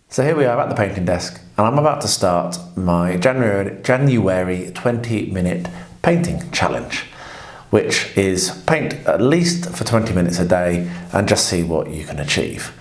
So here we are at the painting desk, and I'm about to start my January 20-minute painting challenge, which is paint at least for 20 minutes a day and just see what you can achieve.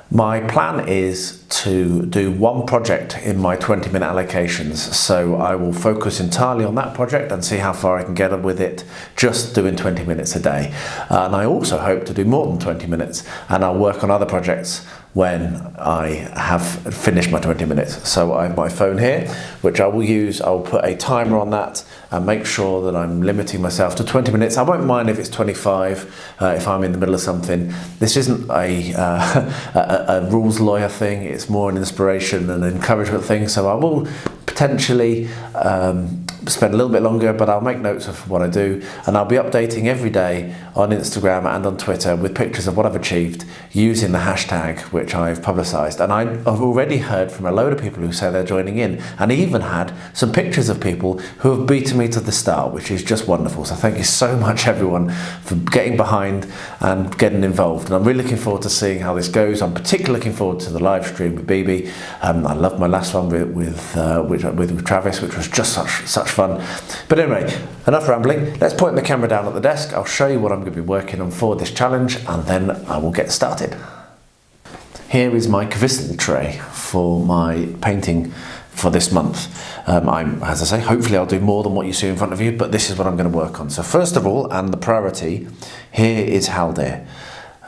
My plan is to do one project in my 20-minute allocations, so I will focus entirely on that project and see how far I can get with it, just doing 20 minutes a day. And I also hope to do more than 20 minutes, and I'll work on other projects when I have finished my 20 minutes. So I have my phone here, which I will use. I will put a timer on that and make sure that I'm limiting myself to 20 minutes. I won't mind if it's 25, if I'm in the middle of something. This isn't a rules lawyer thing, it's more an inspiration and encouragement thing. So I will potentially spend a little bit longer, but I'll make notes of what I do, and I'll be updating every day on Instagram and on Twitter with pictures of what I've achieved using the hashtag which I've publicised. And I've already heard from a load of people who say they're joining in, and even had some pictures of people who have beaten me to the start, which is just wonderful. So thank you so much everyone for getting behind and getting involved, and I'm really looking forward to seeing how this goes. I'm particularly looking forward to the live stream with BB. I loved my last one with Travis, which was just such fun. But anyway, enough rambling. Let's point the camera down at the desk. I'll show you what I'm going to be working on for this challenge, and then I will get started. Here is my Kvissel tray for my painting for this month. As I say, hopefully I'll do more than what you see in front of you, but this is what I'm going to work on. So first of all, and the priority, here is Haldir.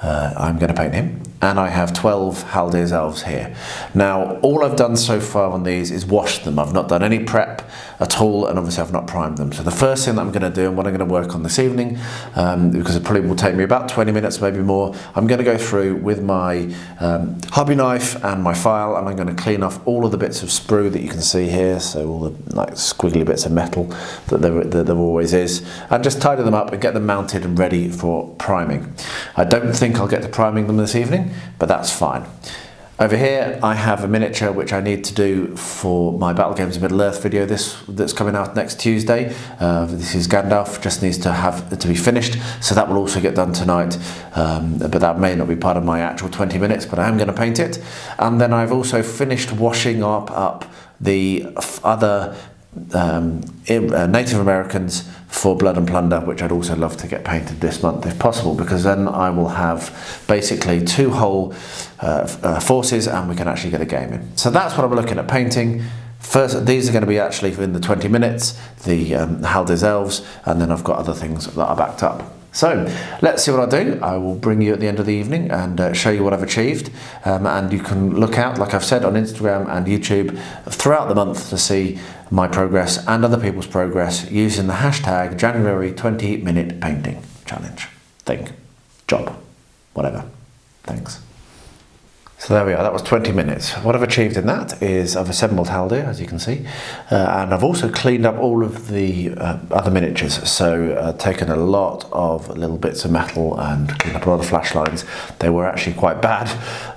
I'm going to paint him, and I have 12 Haldir's elves here. Now, all I've done so far on these is wash them. I've not done any prep at all, and obviously I've not primed them. So the first thing that I'm going to do, and what I'm going to work on this evening, because it probably will take me about 20 minutes, maybe more, I'm going to go through with my hobby knife and my file, and I'm going to clean off all of the bits of sprue that you can see here, so all the like squiggly bits of metal that there always is, and just tidy them up and get them mounted and ready for priming. I don't think I'll get to priming them this evening, but that's fine. Over here I have a miniature which I need to do for my Battle Games of Middle-earth video that's coming out next Tuesday. This is Gandalf, just needs to be finished, so that will also get done tonight, but that may not be part of my actual 20 minutes, but I am going to paint it. And then I've also finished washing up the other Native Americans for Blood and Plunder, which I'd also love to get painted this month if possible, because then I will have basically 2 whole forces and we can actually get a game in. So that's what I'm looking at painting. First, these are going to be actually in the 20 minutes, the Haldir's elves, and then I've got other things that are backed up. So let's see what I do. I will bring you at the end of the evening and show you what I've achieved, and you can look out, like I've said, on Instagram and YouTube throughout the month to see my progress and other people's progress using the hashtag January 20-minute painting challenge. Job, whatever. Thanks. So there we are, that was 20 minutes. What I've achieved in that is I've assembled Haldir, as you can see, and I've also cleaned up all of the other miniatures. So taken a lot of little bits of metal and cleaned up a lot of flash lines. They were actually quite bad.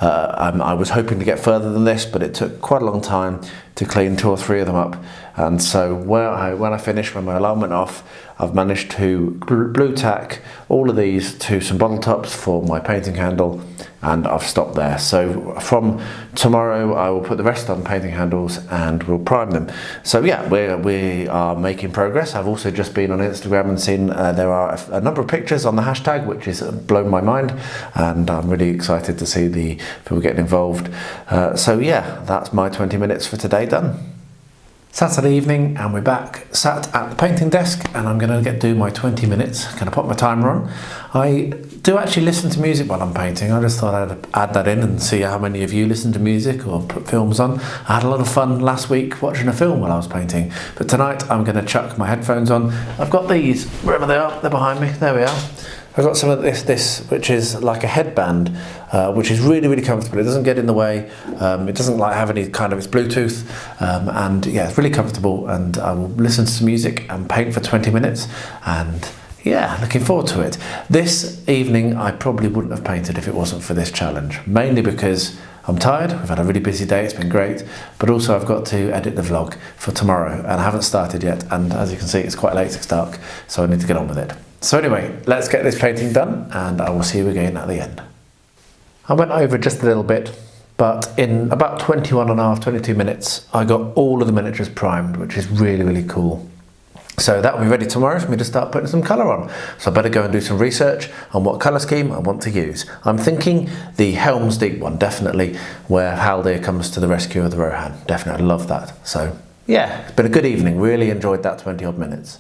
I was hoping to get further than this, but it took quite a long time to clean 2 or 3 of them up. And so when I finished, when my alarm went off, I've managed to blue tack all of these to some bottle tops for my painting handle, and I've stopped there. So from tomorrow I will put the rest on painting handles and we'll prime them. So yeah, we are making progress. I've also just been on Instagram and seen there are a number of pictures on the hashtag, which has blown my mind, and I'm really excited to see the people getting involved. So yeah, that's my 20 minutes for today done. Saturday evening, and we're back sat at the painting desk, and I'm going to do my 20 minutes. Going to put my timer on. I do actually listen to music while I'm painting. I just thought I'd add that in and see how many of you listen to music or put films on. I had a lot of fun last week watching a film while I was painting, but tonight I'm going to chuck my headphones on. I've got these, wherever they are, they're behind me, there we are. I've got some of this which is like a headband, which is really, really comfortable. It doesn't get in the way. It doesn't like have any kind of, it's Bluetooth, and yeah, it's really comfortable. And I will listen to some music and paint for 20 minutes. And yeah, looking forward to it. This evening, I probably wouldn't have painted if it wasn't for this challenge, mainly because I'm tired, we've had a really busy day, it's been great, but also I've got to edit the vlog for tomorrow, and I haven't started yet, and as you can see, it's quite late, it's dark, so I need to get on with it. So anyway, let's get this painting done, and I will see you again at the end. I went over just a little bit, but in about 22 minutes, I got all of the miniatures primed, which is really, really cool. So that will be ready tomorrow for me to start putting some colour on. So I better go and do some research on what colour scheme I want to use. I'm thinking the Helm's Deep one, definitely, where Haldir comes to the rescue of the Rohan. Definitely, I love that. So yeah, it's been a good evening, really enjoyed that 20 odd minutes.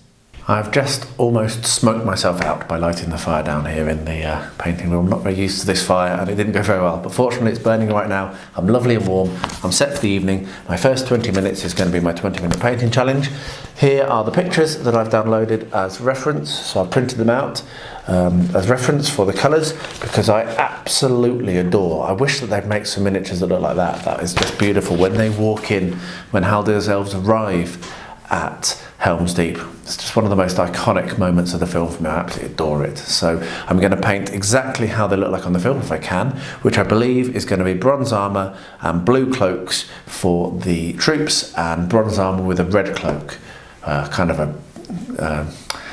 I've just almost smoked myself out by lighting the fire down here in the painting room. I'm not very used to this fire and it didn't go very well, but fortunately it's burning right now. I'm lovely and warm. I'm set for the evening. My first 20 minutes is going to be my 20-minute painting challenge. Here are the pictures that I've downloaded as reference. So I printed them out as reference for the colours because I absolutely adore. I wish that they'd make some miniatures that look like that. That is just beautiful. When they walk in, when Haldir's elves arrive at Helm's Deep. It's just one of the most iconic moments of the film for me. I absolutely adore it. So I'm going to paint exactly how they look like on the film if I can, which I believe is going to be bronze armour and blue cloaks for the troops and bronze armour with a red cloak. Kind of a,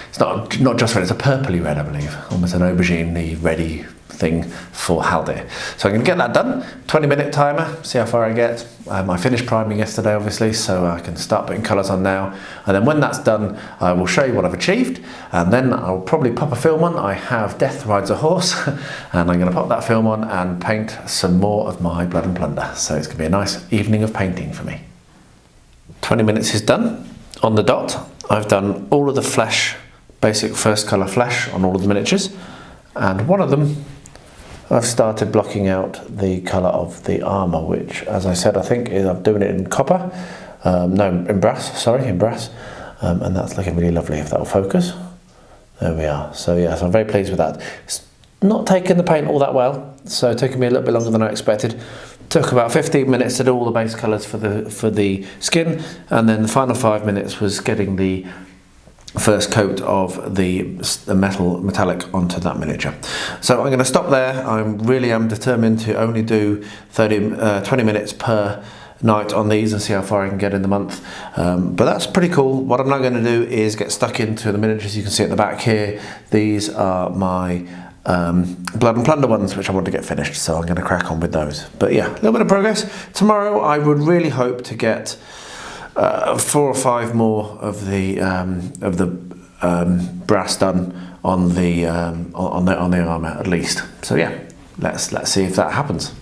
it's not just red, it's a purpley red I believe, almost an aubergine-y ready thing for Haldir. So I'm going to get that done, 20-minute timer, see how far I get. I finished priming yesterday obviously, so I can start putting colours on now, and then when that's done I will show you what I've achieved, and then I'll probably pop a film on. I have Death Rides a Horse and I'm going to pop that film on and paint some more of my Blood and Plunder, so it's going to be a nice evening of painting for me. 20 minutes is done. On the dot I've done all of the flesh, basic first colour flesh on all of the miniatures, and one of them I've started blocking out the colour of the armour, which, as I said, I think I'm doing it in copper. In brass, and that's looking really lovely if that will focus. There we are. So yeah, so I'm very pleased with that. It's not taking the paint all that well, so it took me a little bit longer than I expected. Took about 15 minutes to do all the base colours for the skin, and then the final 5 minutes was getting the first coat of the metallic onto that miniature. So I'm going to stop there. I really am determined to only do 20 minutes per night on these and see how far I can get in the month. But that's pretty cool. What I'm now going to do is get stuck into the miniatures you can see at the back here. These are my Blood and Plunder ones, which I want to get finished, so I'm going to crack on with those. But yeah, a little bit of progress. Tomorrow I would really hope to get 4 or 5 more of the brass done on the armour at least. So yeah, let's see if that happens.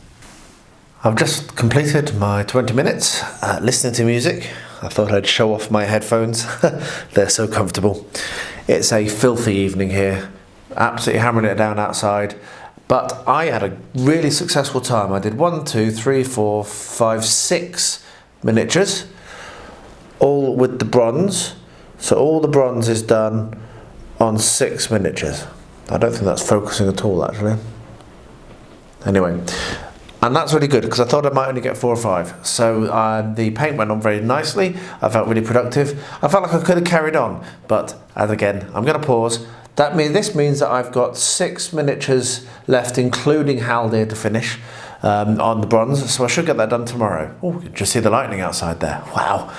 I've just completed my 20 minutes listening to music. I thought I'd show off my headphones. They're so comfortable. It's a filthy evening here, absolutely hammering it down outside. But I had a really successful time. I did 1, 2, 3, 4, 5, 6 miniatures, all with the bronze. So all the bronze is done on 6 miniatures. I don't think that's focusing at all actually. Anyway, and that's really good because I thought I might only get 4 or 5. So the paint went on very nicely. I felt really productive. I felt like I could have carried on, but as again, I'm going to pause. This means that I've got 6 miniatures left, including Haldir to finish on the bronze. So I should get that done tomorrow. Oh, you can just see the lightning outside there. Wow.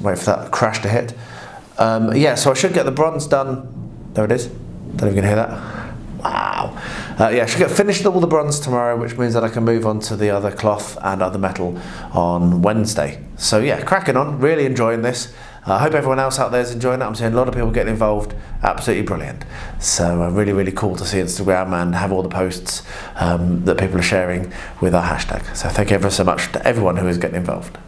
Wait for that crash to hit. Yeah, so I should get the bronze done. There it is. Don't know if you can hear that. Wow. Yeah, I should finish all the bronze tomorrow, which means that I can move on to the other cloth and other metal on Wednesday. So yeah, cracking on, really enjoying this. I hope everyone else out there is enjoying it. I'm seeing a lot of people getting involved. Absolutely brilliant. So really, really cool to see Instagram and have all the posts that people are sharing with our hashtag. So thank you ever so much to everyone who is getting involved.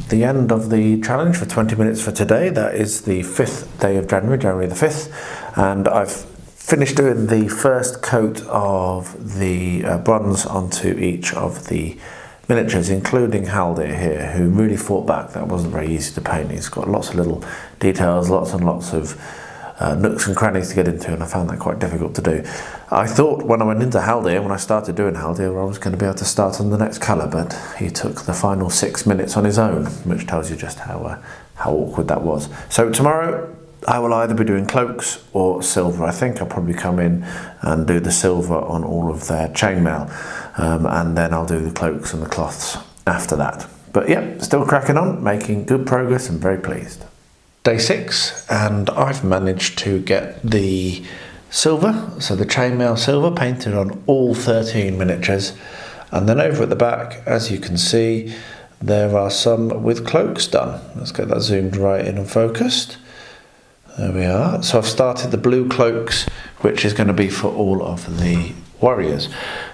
The end of the challenge for 20 minutes for today. That is the 5th day of January, January the 5th. And I've finished doing the first coat of the bronze onto each of the miniatures, including Haldir here, who really fought back. That wasn't very easy to paint. He's got lots of little details, lots and lots of nooks and crannies to get into, and I found that quite difficult to do. I thought when I went into Haldir, when I started doing Haldir, I was going to be able to start on the next colour, but he took the final 6 minutes on his own, which tells you just how awkward that was. So tomorrow I will either be doing cloaks or silver. I think I'll probably come in and do the silver on all of their chainmail. and then I'll do the cloaks and the cloths after that. But yeah, still cracking on, making good progress and very pleased. Day 6, and I've managed to get the silver, so the chainmail silver, painted on all 13 miniatures. And then over at the back, as you can see, there are some with cloaks done. Let's get that zoomed right in and focused. There we are. So I've started the blue cloaks, which is going to be for all of the warriors.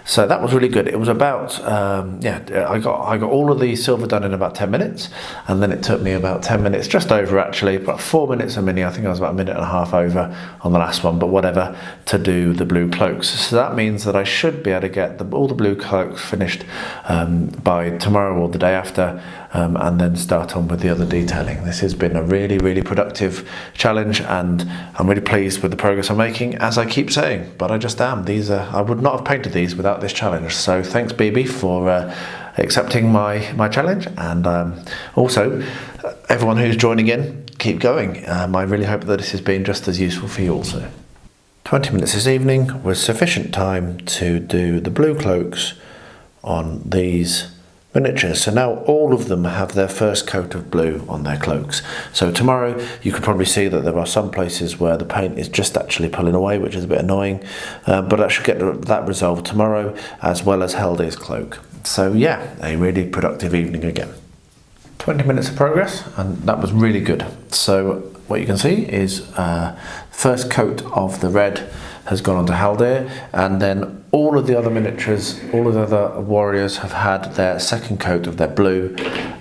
So that was really good. It was about, I got all of the silver done in about 10 minutes, and then it took me about 10 minutes, just over actually, about 4 minutes a mini. I think I was about a minute and a half over on the last one, but whatever, to do the blue cloaks. So that means that I should be able to get all the blue cloaks finished by tomorrow or the day after, and then start on with the other detailing. This has been a really, really productive challenge, and I'm really pleased with the progress I'm making, as I keep saying, but I just am. I would not have painted these without this challenge. So thanks BB for accepting my challenge, and also everyone who's joining in, keep going. I really hope that this has been just as useful for you also. 20 minutes this evening was sufficient time to do the blue cloaks on these miniatures. So now all of them have their first coat of blue on their cloaks. So tomorrow you can probably see that there are some places where the paint is just actually pulling away, which is a bit annoying, but I should get that resolved tomorrow, as well as Helde's cloak. So yeah, a really productive evening again. 20 minutes of progress, and that was really good. So what you can see is first coat of the red has gone on to Haldir, and then all of the other miniatures, all of the other warriors have had their second coat of their blue,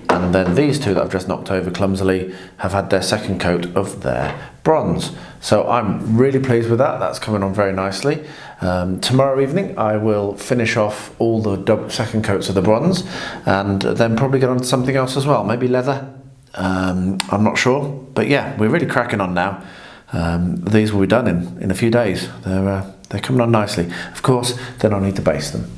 and then these two that I've just knocked over clumsily have had their second coat of their bronze. So I'm really pleased with that. That's coming on very nicely. Tomorrow evening I will finish off all the second coats of the bronze, and then probably get on to something else as well, maybe leather. I'm not sure, but yeah, we're really cracking on now. These will be done in a few days. They're coming on nicely. Of course, then I'll need to base them.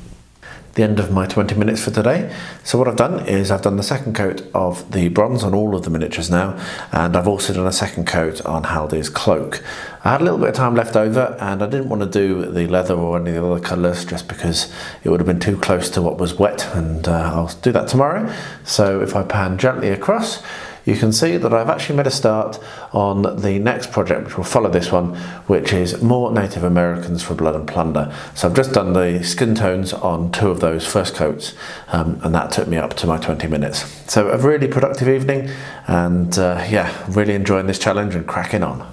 The end of my 20 minutes for today. So what I've done is I've done the second coat of the bronze on all of the miniatures now, and I've also done a second coat on Haldir's cloak. I had a little bit of time left over, and I didn't want to do the leather or any of the other colours just because it would have been too close to what was wet, and I'll do that tomorrow. So if I pan gently across, you can see that I've actually made a start on the next project, which will follow this one, which is more Native Americans for Blood and Plunder. So I've just done the skin tones on 2 of those first coats, and that took me up to my 20 minutes. So a really productive evening, and yeah, really enjoying this challenge and cracking on.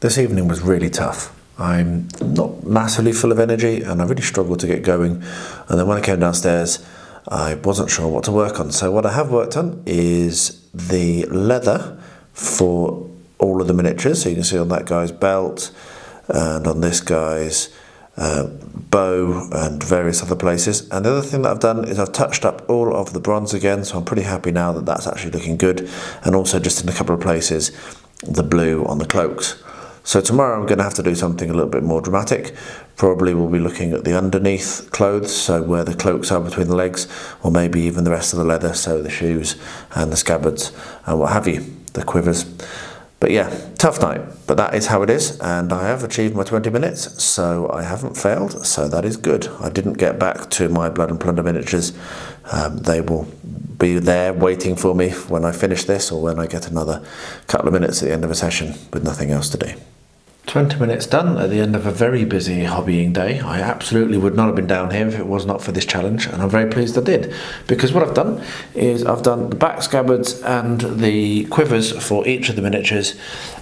This evening was really tough. I'm not massively full of energy, and I really struggled to get going. And then when I came downstairs, I wasn't sure what to work on. So what I have worked on is the leather for all of the miniatures. So you can see on that guy's belt and on this guy's bow and various other places. And the other thing that I've done is I've touched up all of the bronze again. So I'm pretty happy now that that's actually looking good. And also just in a couple of places, the blue on the cloaks. So tomorrow I'm going to have to do something a little bit more dramatic. Probably we'll be looking at the underneath clothes, so where the cloaks are between the legs, or maybe even the rest of the leather, so the shoes and the scabbards and what have you, the quivers. But yeah, tough night, but that is how it is, and I have achieved my 20 minutes, so I haven't failed, so that is good. I didn't get back to my Blood and Plunder miniatures. They will be there waiting for me when I finish this, or when I get another couple of minutes at the end of a session with nothing else to do. 20 minutes done at the end of a very busy hobbying day. I absolutely would not have been down here if it was not for this challenge, and I'm very pleased I did, because what I've done is I've done the back scabbards and the quivers for each of the miniatures,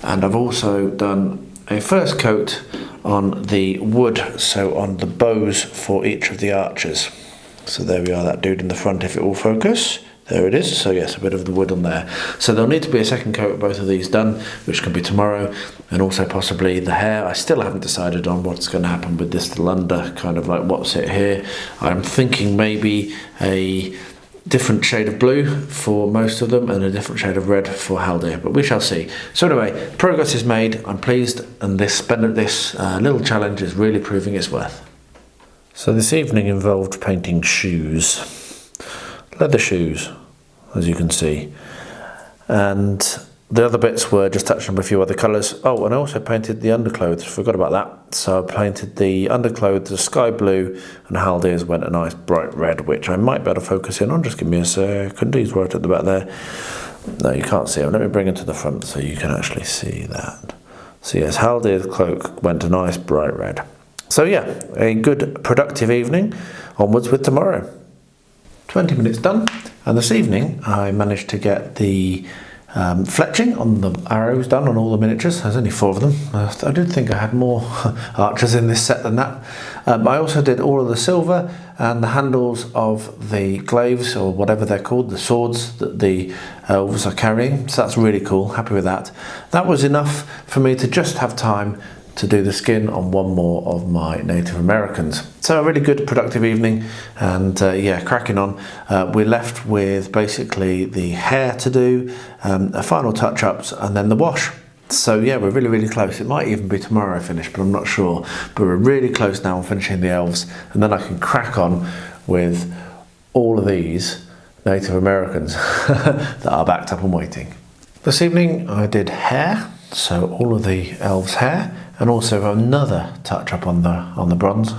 and I've also done a first coat on the wood, so on the bows for each of the archers. So there we are, that dude in the front, if it will focus. There it is. So yes, a bit of the wood on there. So there'll need to be a second coat of both of these done, which can be tomorrow, and also possibly the hair. I still haven't decided on what's going to happen with this little under, kind of like what's it here. I'm thinking maybe a different shade of blue for most of them and a different shade of red for Haldir, but we shall see. So anyway, progress is made. I'm pleased, and this little challenge is really proving its worth. So this evening involved painting shoes. Leather shoes, as you can see, and The other bits were just touching on a few other colours. Oh, and I also painted the underclothes, forgot about that. So I painted the underclothes a sky blue, and Haldir's went a nice bright red, which I might be able to focus in on. Just give me a second, he's right at the back there. No, you can't see him. Let me bring him to the front so you can actually see that. So yes, Haldir's cloak went a nice bright red. So yeah, a good productive evening. Onwards with tomorrow. 20 minutes done, and this evening I managed to get the fletching on the arrows done on all the miniatures. There's only 4 of them. I did think I had more archers in this set than that. I also did all of the silver and the handles of the glaives, or whatever they're called, the swords that the elves are carrying. So that's really cool, happy with that. That was enough for me to just have time to do the skin on 1 more of my Native Americans. So a really good productive evening, and yeah, cracking on. We're left with basically the hair to do, a final touch-ups, and then the wash. So yeah, we're really close. It might even be tomorrow I finish, but I'm not sure. But we're really close now on finishing the elves, and then I can crack on with all of these Native Americans that are backed up and waiting. This evening I did hair, so all of the elves' hair, and also another touch up on the bronze,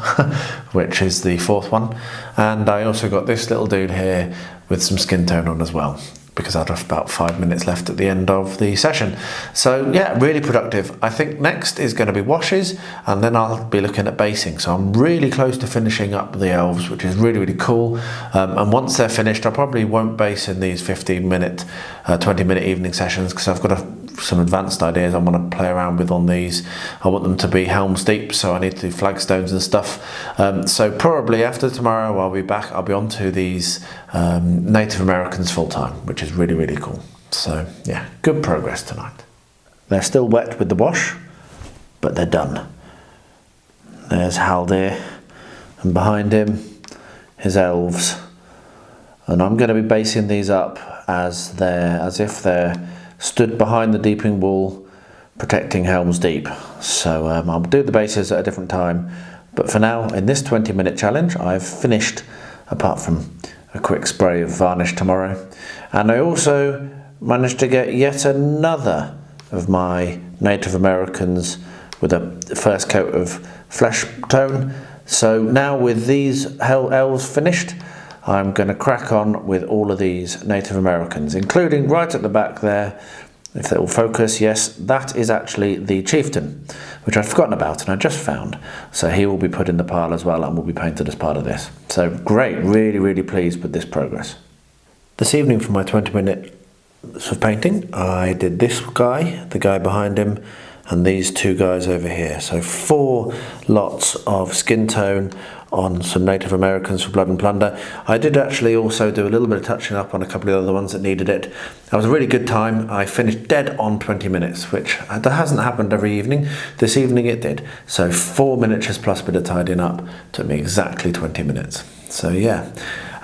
which is the 4th one. And I also got this little dude here with some skin tone on as well, because I have about 5 minutes left at the end of the session. So yeah, really productive. I think next is going to be washes, and then I'll be looking at basing. So I'm really close to finishing up the elves, which is really cool. And once they're finished, I probably won't base in these 15-minute, 20-minute evening sessions, because I've got some advanced ideas I want to play around with on these. I want them to be helms deep, so I need to do flagstones and stuff. So probably after tomorrow I'll be back. I'll be on to these Native Americans full time, which is really cool. So yeah, good progress tonight. They're still wet with the wash, but they're done. There's Haldir, and behind him his elves, and I'm going to be basing these up as if they're stood behind the deeping wall protecting Helm's Deep. So I'll do the bases at a different time, but for now in this 20-minute challenge I've finished, apart from a quick spray of varnish tomorrow. And I also managed to get yet another of my Native Americans with a first coat of flesh tone. So now with these elves finished, I'm going to crack on with all of these Native Americans, including right at the back there, if they will focus, yes, that is actually the chieftain, which I'd forgotten about and I just found. So he will be put in the pile as well and will be painted as part of this. So great, really pleased with this progress. This evening for my 20-minute of painting, I did this guy, the guy behind him, and these 2 guys over here. So 4 lots of skin tone on some Native Americans for Blood and Plunder. I did actually also do a little bit of touching up on a couple of the other ones that needed it. That was a really good time. I finished dead on 20 minutes, which that hasn't happened every evening. This evening it did. So 4 miniatures plus a bit of tidying up took me exactly 20 minutes. So yeah,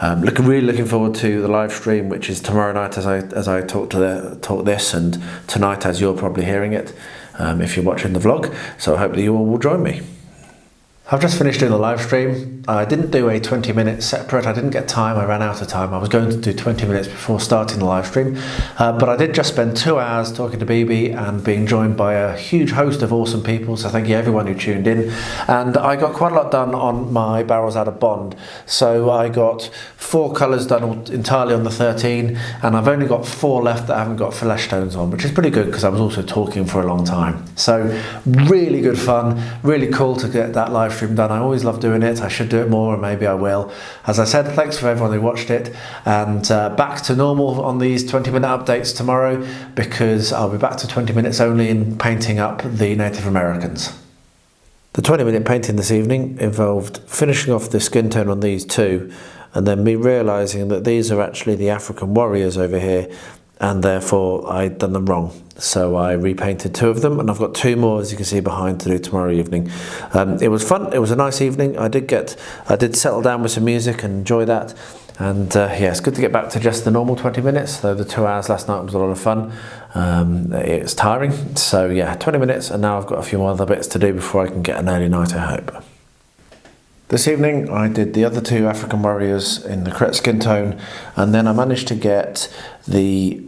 really looking forward to the live stream, which is tomorrow night as I talk this, and tonight as you're probably hearing it, if you're watching the vlog. So I hope that you all will join me. I've just finished doing the live stream. I didn't do a 20-minute separate. I didn't get time. I ran out of time. I was going to do 20 minutes before starting the live stream, but I did just spend 2 hours talking to BB and being joined by a huge host of awesome people. So thank you everyone who tuned in. And I got quite a lot done on my barrels out of Bond. So I got 4 colours done entirely on the 13, and I've only got 4 left that I haven't got flesh tones on, which is pretty good because I was also talking for a long time. So really good fun, really cool to get that live stream done. I always love doing it. I should do it more, and maybe I will. As I said, thanks for everyone who watched it, and back to normal on these 20-minute updates tomorrow, because I'll be back to 20 minutes only in painting up the Native Americans. The 20-minute painting this evening involved finishing off the skin tone on these 2, and then me realising that these are actually the African warriors over here, and therefore I'd done them wrong. So I repainted 2 of them, and I've got 2 more, as you can see behind, to do tomorrow evening. It was fun. It was a nice evening. I did settle down with some music and enjoy that. And yeah, it's good to get back to just the normal 20 minutes, though the 2 hours last night was a lot of fun. It's tiring. So yeah, 20 minutes, and now I've got a few more other bits to do before I can get an early night, I hope. This evening I did the other 2 African warriors in the correct skin tone, and then I managed to get the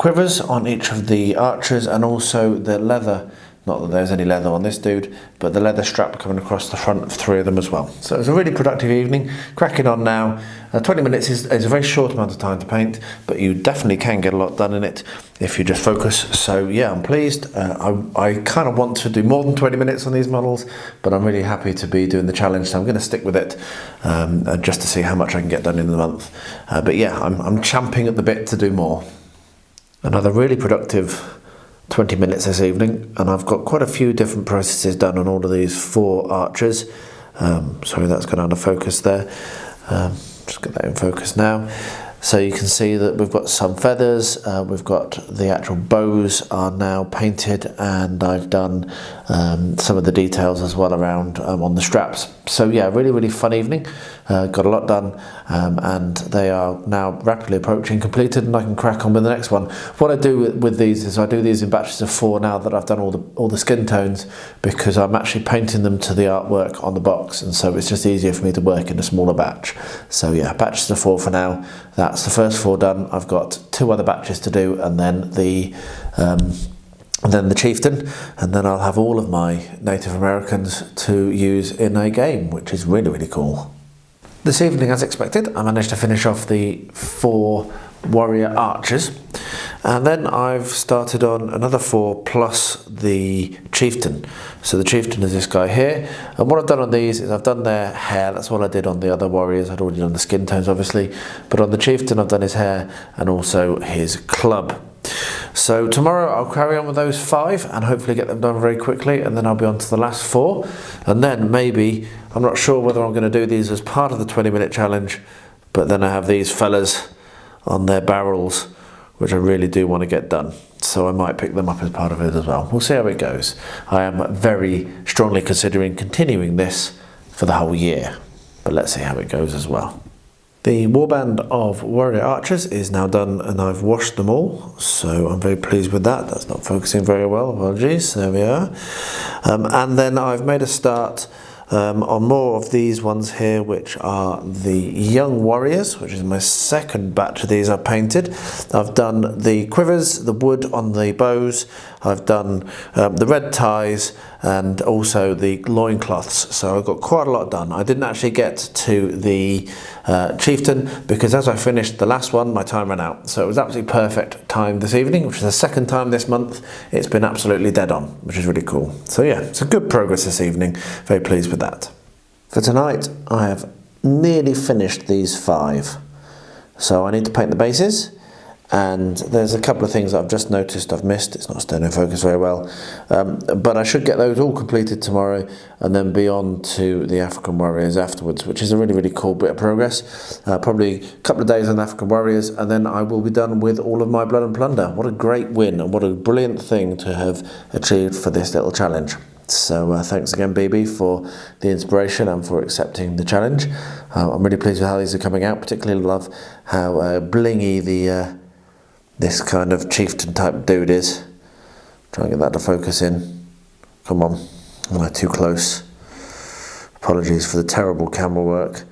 quivers on each of the archers, and also the leather, not that there's any leather on this dude, but the leather strap coming across the front of 3 of them as well. So it was a really productive evening. Cracking on now. 20 minutes is a very short amount of time to paint, but you definitely can get a lot done in it if you just focus. So yeah, I'm pleased. I kind of want to do more than 20 minutes on these models, but I'm really happy to be doing the challenge, so I'm going to stick with it just to see how much I can get done in the month. But yeah, I'm champing at the bit to do more. Another really productive 20 minutes this evening, and I've got quite a few different processes done on all of these 4 archers. Sorry, that's gone out of focus there. Just get that in focus now. So you can see that we've got some feathers, we've got the actual bows are now painted, and I've done some of the details as well around on the straps. So yeah, really fun evening. Got a lot done, and they are now rapidly approaching completed, and I can crack on with the next one. What I do with these is I do these in batches of 4 now that I've done all the skin tones, because I'm actually painting them to the artwork on the box, and so it's just easier for me to work in a smaller batch. So yeah, batches of 4 for now. That's the first 4 done. I've got 2 other batches to do, and then the chieftain, and then I'll have all of my Native Americans to use in a game, which is really cool. This evening, as expected, I managed to finish off the 4 warrior archers, and then I've started on another 4 plus the chieftain. So the chieftain is this guy here, and what I've done on these is I've done their hair. That's what I did on the other warriors. I'd already done the skin tones obviously, but on the chieftain I've done his hair and also his club. So tomorrow I'll carry on with those 5 and hopefully get them done very quickly, and then I'll be on to the last 4, and then maybe, I'm not sure whether I'm going to do these as part of the 20-minute challenge, but then I have these fellas on their barrels, which I really do want to get done, so I might pick them up as part of it as well. We'll see how it goes. I am very strongly considering continuing this for the whole year, but let's see how it goes as well. The warband of warrior archers is now done, and I've washed them all, so I'm very pleased with that. That's not focusing very well, apologies, there we are. And then I've made a start on more of these ones here, which are the young warriors, which is my second batch of these I've painted. I've done the quivers, the wood on the bows, I've done the red ties, and also the loincloths, so I've got quite a lot done. I didn't actually get to the chieftain because as I finished the last one my time ran out, so it was absolutely perfect time this evening, which is the second time this month it's been absolutely dead on, which is really cool. So yeah, it's a good progress this evening, very pleased with that. For tonight I have nearly finished these 5, so I need to paint the bases. And there's a couple of things that I've just noticed I've missed. It's not staying in focus very well, but I should get those all completed tomorrow, and then be on to the African warriors afterwards, which is a really cool bit of progress. Probably a couple of days on African warriors, and then I will be done with all of my blood and plunder. What a great win, and what a brilliant thing to have achieved for this little challenge. So thanks again, BB, for the inspiration and for accepting the challenge. I'm really pleased with how these are coming out. Particularly love how blingy this kind of chieftain type dude is. Try and get that to focus in. Come on, am I too close? Apologies for the terrible camera work.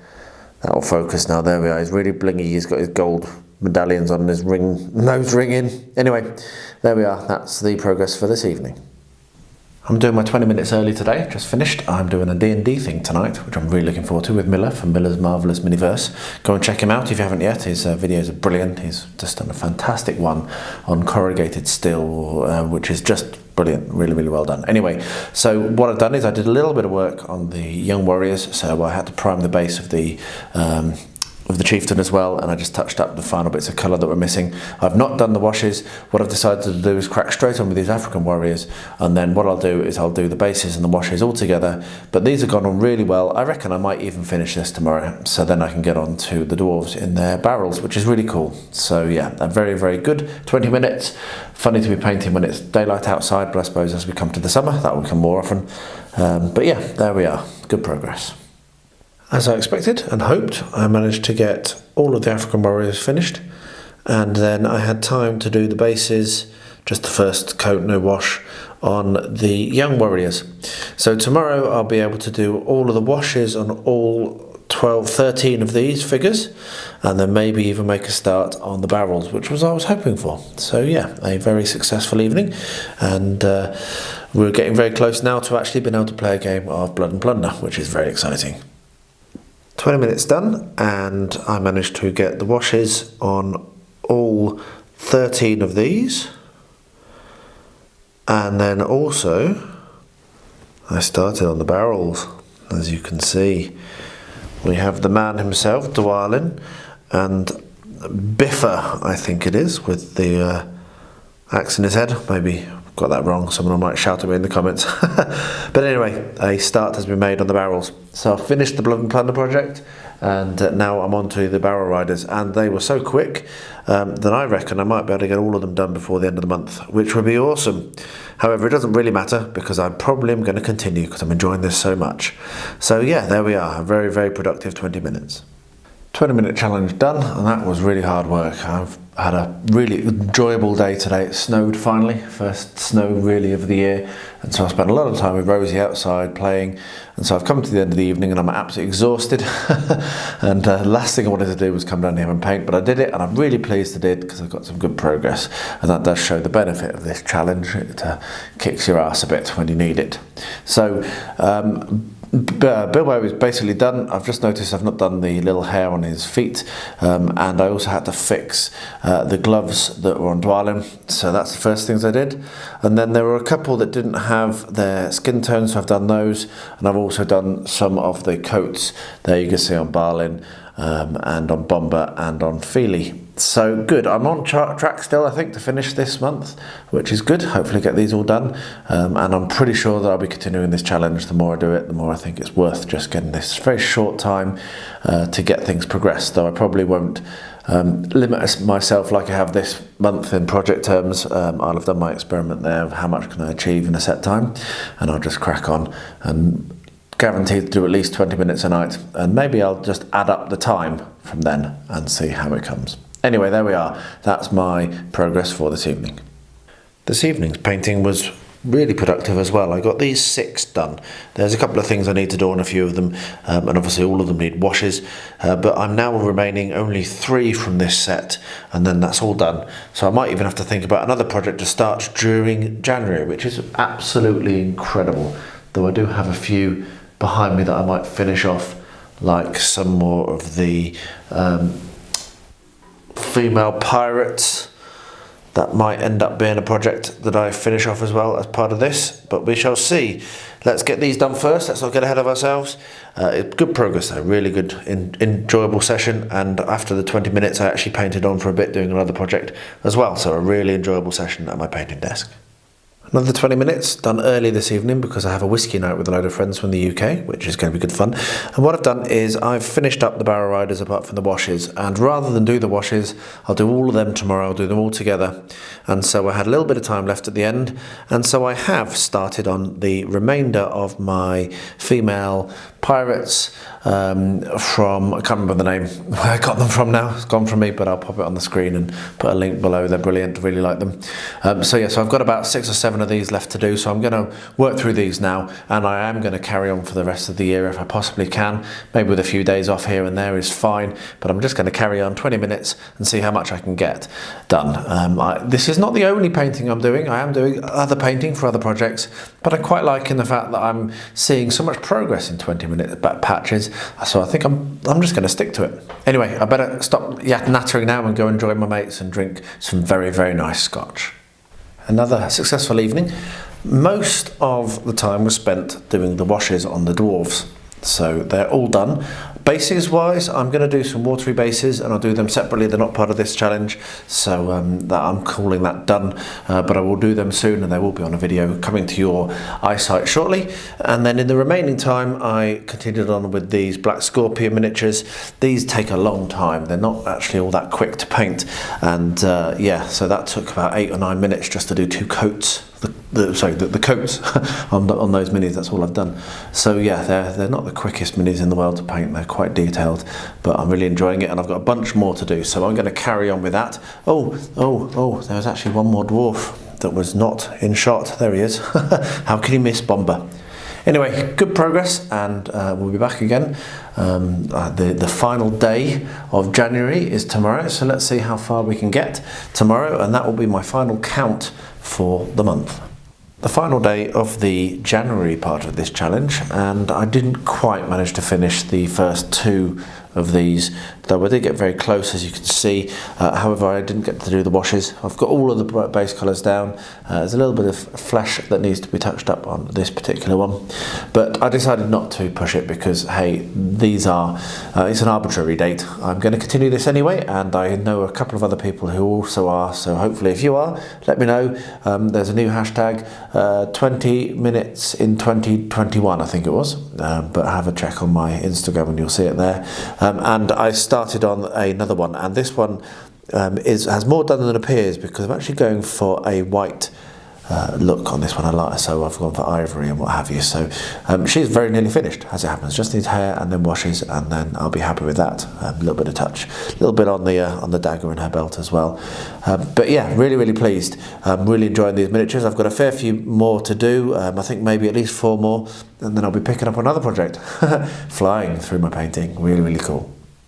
That will focus now, there we are. He's really blingy, he's got his gold medallions on his nose ring in. Anyway, there we are, that's the progress for this evening. I'm doing my 20 minutes early today, just finished. I'm doing a D&D thing tonight, which I'm really looking forward to, with Miller from Miller's Marvellous Miniverse. Go and check him out if you haven't yet. His videos are brilliant. He's just done a fantastic one on corrugated steel, which is just brilliant, really well done. Anyway, so what I've done is I did a little bit of work on the young warriors, so I had to prime the base of the chieftain as well, and I just touched up the final bits of colour that were missing. I've not done the washes. What I've decided to do is crack straight on with these African warriors, and then what I'll do is I'll do the bases and the washes all together. But these have gone on really well. I reckon I might even finish this tomorrow, so then I can get on to the dwarves in their barrels, which is really cool. So yeah, a very good 20 minutes. Funny to be painting when it's daylight outside, but I suppose as we come to the summer that will come more often. But yeah, there we are, good progress. As I expected and hoped, I managed to get all of the African warriors finished, and then I had time to do the bases, just the first coat, no wash, on the young warriors. So tomorrow I'll be able to do all of the washes on all 13 of these figures, and then maybe even make a start on the barrels, which was what I was hoping for. So yeah, a very successful evening, and we're getting very close now to actually being able to play a game of Blood and Plunder, which is very exciting. 20 minutes done, and I managed to get the washes on all 13 of these, and then also I started on the barrels. As you can see, we have the man himself, Dwalin, and Biffa, I think it is, with the axe in his head. Maybe I've got that wrong, someone might shout at me in the comments. But anyway, a start has been made on the barrels. So I've finished the Blood and Plunder project, and now I'm on to the barrel riders, and they were so quick that I reckon I might be able to get all of them done before the end of the month, which would be awesome. However, it doesn't really matter because I probably am going to continue because I'm enjoying this so much. So yeah, there we are, a very, very productive 20 minutes. 20-minute challenge done, and that was really hard work. I've had a really enjoyable day today. It snowed finally, first snow really of the year, and so I spent a lot of time with Rosie outside playing, and so I've come to the end of the evening and I'm absolutely exhausted. And last thing I wanted to do was come down here and paint, but I did it, and I'm really pleased I did because I've got some good progress, and that does show the benefit of this challenge. It kicks your ass a bit when you need it. So Bilbo is basically done. I've just noticed I've not done the little hair on his feet, and I also had to fix the gloves that were on Dwalin, so that's the first things I did. And then there were a couple that didn't have their skin tone, so I've done those, and I've also done some of the coats there you can see on Balin, and on Bomber and on Feely. So good, I'm on track still, I think, to finish this month, which is good. Hopefully get these all done, and I'm pretty sure that I'll be continuing this challenge. The more I do it, the more I think it's worth just getting this very short time to get things progressed, though I probably won't limit myself like I have this month in project terms. I'll have done my experiment there of how much can I achieve in a set time, and I'll just crack on and guaranteed to do at least 20 minutes a night, and maybe I'll just add up the time from then and see how it comes. Anyway, there we are. That's my progress for this evening. This evening's painting was really productive as well. I got these 6 done. There's a couple of things I need to do on a few of them, and obviously all of them need washes, but I'm now remaining only 3 from this set, and then that's all done. So I might even have to think about another project to start during January, which is absolutely incredible, though I do have a few behind me that I might finish off, like some more of the female pirates. That might end up being a project that I finish off as well as part of this, but we shall see. Let's get these done first. Let's not get ahead of ourselves. Good progress though, really good, enjoyable session, and after the 20 minutes I actually painted on for a bit doing another project as well, so a really enjoyable session at my painting desk. Another 20 minutes, done early this evening because I have a whiskey night with a load of friends from the UK, which is going to be good fun. And what I've done is I've finished up the barrel riders apart from the washes, and rather than do the washes, I'll do all of them tomorrow, I'll do them all together. And so I had a little bit of time left at the end, and so I have started on the remainder of my female pirates from, I can't remember the name where I got them from now, it's gone from me, but I'll pop it on the screen and put a link below. They're brilliant, really like them. So yeah, so I've got about 6 or 7 of these left to do, so I'm going to work through these now, and I am going to carry on for the rest of the year if I possibly can, maybe with a few days off here and there is fine, but I'm just going to carry on 20 minutes and see how much I can get done. This is not the only painting I'm doing. I am doing other painting for other projects, but I'm quite liking the fact that I'm seeing so much progress in 20-minute patches, so I think I'm just going to stick to it. Anyway, I better stop nattering now and go and join my mates and drink some very, very nice scotch. Another successful evening. Most of the time was spent doing the washes on the dwarves, so they're all done. Bases wise, I'm going to do some watery bases, and I'll do them separately. They're not part of this challenge, so that I'm calling that done, but I will do them soon, and they will be on a video coming to your eyesight shortly. And then in the remaining time I continued on with these black Scorpio miniatures. These take a long time, they're not actually all that quick to paint, and yeah, so that took about 8 or 9 minutes just to do 2 coats. The coats on those minis, that's all I've done. So yeah, they're not the quickest minis in the world to paint, they're quite detailed, but I'm really enjoying it, and I've got a bunch more to do, so I'm going to carry on with that. Oh, there was actually one more dwarf that was not in shot. There he is. How can you miss Bomber? Anyway, good progress, and we'll be back again. The final day of January is tomorrow, so let's see how far we can get tomorrow, and that will be my final count for the month. The final day of the January part of this challenge, and I didn't quite manage to finish the first 2 of these, though I did get very close, as you can see. However, I didn't get to do the washes. I've got all of the base colours down. There's a little bit of flesh that needs to be touched up on this particular one, but I decided not to push it because, hey, these are it's an arbitrary date. I'm going to continue this anyway, and I know a couple of other people who also are, so hopefully if you are, let me know. There's a new hashtag, 20 minutes in 2021, I think it was, but have a check on my Instagram and you'll see it there. And I started on another one, and this one has more done than appears, because I'm actually going for a white look on this one. I like, so I've gone for ivory and what have you. So she's very nearly finished, as it happens. Just needs hair and then washes, and then I'll be happy with that. A little bit of touch, a little bit on the dagger in her belt as well. But yeah, really pleased. I'm really enjoying these miniatures. I've got a fair few more to do. I think maybe at least 4 more, and then I'll be picking up another project. Flying through my painting, really cool.